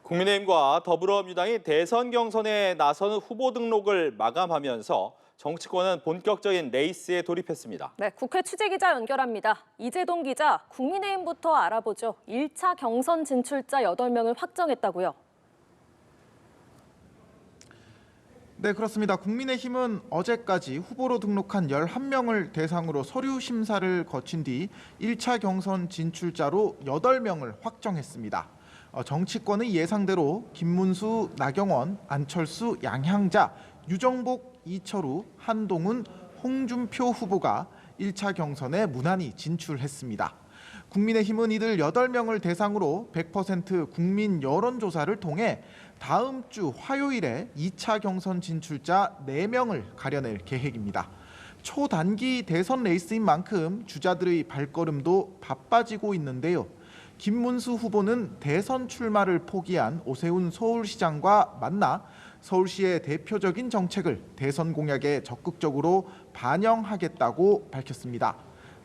국민의힘과 더불어민주당이 대선 경선에 나서는 후보 등록을 마감하면서 정치권은 본격적인 레이스에 돌입했습니다. 네, 국회 취재기자 연결합니다. 이재동 기자, 국민의힘부터 알아보죠. 1차 경선 진출자 8명을 확정했다고요. 네, 그렇습니다. 국민의힘은 어제까지 후보로 등록한 11명을 대상으로 서류 심사를 거친 뒤 1차 경선 진출자로 8명을 확정했습니다. 정치권의 예상대로 김문수, 나경원, 안철수, 양향자, 유정복, 이철우, 한동훈, 홍준표 후보가 1차 경선에 무난히 진출했습니다. 국민의힘은 이들 8명을 대상으로 100% 국민 여론조사를 통해 다음 주 화요일에 2차 경선 진출자 4명을 가려낼 계획입니다. 초단기 대선 레이스인 만큼 주자들의 발걸음도 바빠지고 있는데요. 김문수 후보는 대선 출마를 포기한 오세훈 서울시장과 만나 서울시의 대표적인 정책을 대선 공약에 적극적으로 반영하겠다고 밝혔습니다.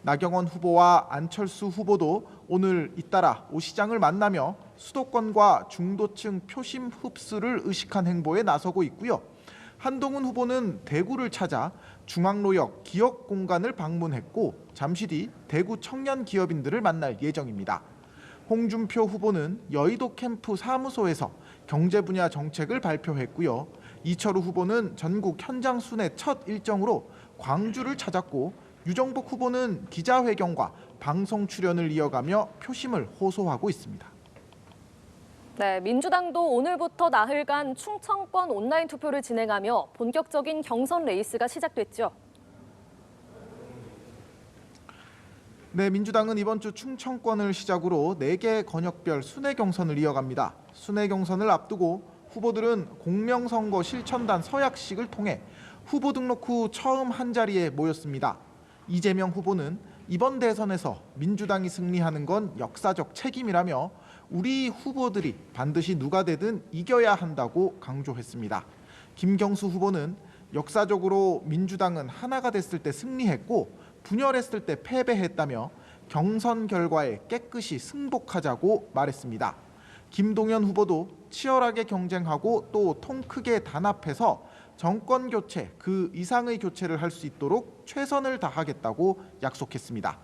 나경원 후보와 안철수 후보도 오늘 잇따라 오 시장을 만나며 수도권과 중도층 표심 흡수를 의식한 행보에 나서고 있고요. 한동훈 후보는 대구를 찾아 중앙로역 기업 공간을 방문했고 잠시 뒤 대구 청년 기업인들을 만날 예정입니다. 홍준표 후보는 여의도 캠프 사무소에서 경제 분야 정책을 발표했고요. 이철우 후보는 전국 현장 순회 첫 일정으로 광주를 찾았고 유정복 후보는 기자회견과 방송 출연을 이어가며 표심을 호소하고 있습니다. 네, 민주당도 오늘부터 나흘간 충청권 온라인 투표를 진행하며 본격적인 경선 레이스가 시작됐죠. 네, 민주당은 이번 주 충청권을 시작으로 4개 권역별 순회 경선을 이어갑니다. 순회 경선을 앞두고 후보들은 공명선거 실천단 서약식을 통해 후보 등록 후 처음 한자리에 모였습니다. 이재명 후보는 이번 대선에서 민주당이 승리하는 건 역사적 책임이라며 우리 후보들이 반드시 누가 되든 이겨야 한다고 강조했습니다. 김경수 후보는 역사적으로 민주당은 하나가 됐을 때 승리했고 분열했을 때 패배했다며 경선 결과에 깨끗이 승복하자고 말했습니다. 김동연 후보도 치열하게 경쟁하고 또 통 크게 단합해서 정권 교체, 그 이상의 교체를 할 수 있도록 최선을 다하겠다고 약속했습니다.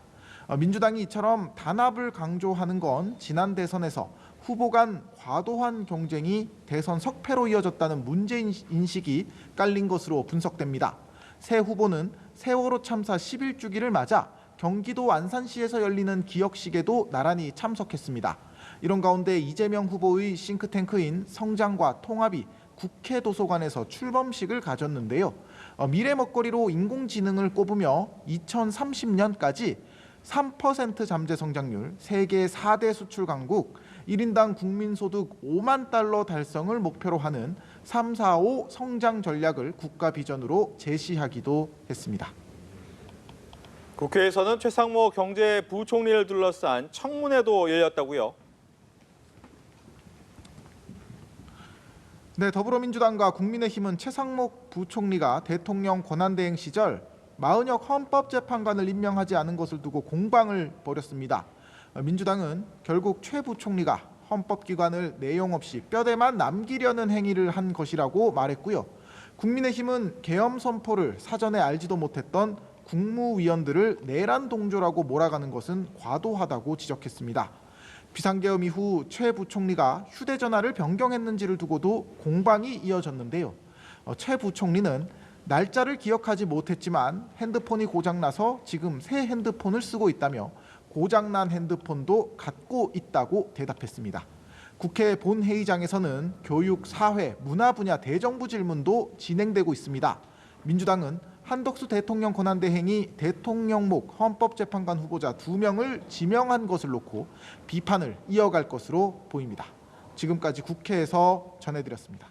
민주당이 이처럼 단합을 강조하는 건 지난 대선에서 후보 간 과도한 경쟁이 대선 석패로 이어졌다는 문제인식이 깔린 것으로 분석됩니다. 새 후보는 세월호 참사 11주기를 맞아 경기도 안산시에서 열리는 기억식에도 나란히 참석했습니다. 이런 가운데 이재명 후보의 싱크탱크인 성장과 통합이 국회 도서관에서 출범식을 가졌는데요. 미래 먹거리로 인공지능을 꼽으며 2030년까지 3% 잠재 성장률, 세계 4대 수출 강국, 1인당 국민소득 5만 달러 달성을 목표로 하는 3, 4, 5 성장 전략을 국가 비전으로 제시하기도 했습니다. 국회에서는 최상목 경제부총리를 둘러싼 청문회도 열렸다고요. 네, 더불어민주당과 국민의힘은 최상목 부총리가 대통령 권한대행 시절 마은혁 헌법재판관을 임명하지 않은 것을 두고 공방을 벌였습니다. 민주당은 결국 최 부총리가 헌법기관을 내용 없이 뼈대만 남기려는 행위를 한 것이라고 말했고요. 국민의힘은 계엄 선포를 사전에 알지도 못했던 국무위원들을 내란 동조라고 몰아가는 것은 과도하다고 지적했습니다. 비상계엄 이후 최 부총리가 휴대전화를 변경했는지를 두고도 공방이 이어졌는데요. 최 부총리는 날짜를 기억하지 못했지만 핸드폰이 고장나서 지금 새 핸드폰을 쓰고 있다며 고장난 핸드폰도 갖고 있다고 대답했습니다. 국회 본회의장에서는 교육, 사회, 문화 분야 대정부 질문도 진행되고 있습니다. 민주당은 한덕수 대통령 권한대행이 대통령목 헌법재판관 후보자 2명을 지명한 것을 놓고 비판을 이어갈 것으로 보입니다. 지금까지 국회에서 전해드렸습니다.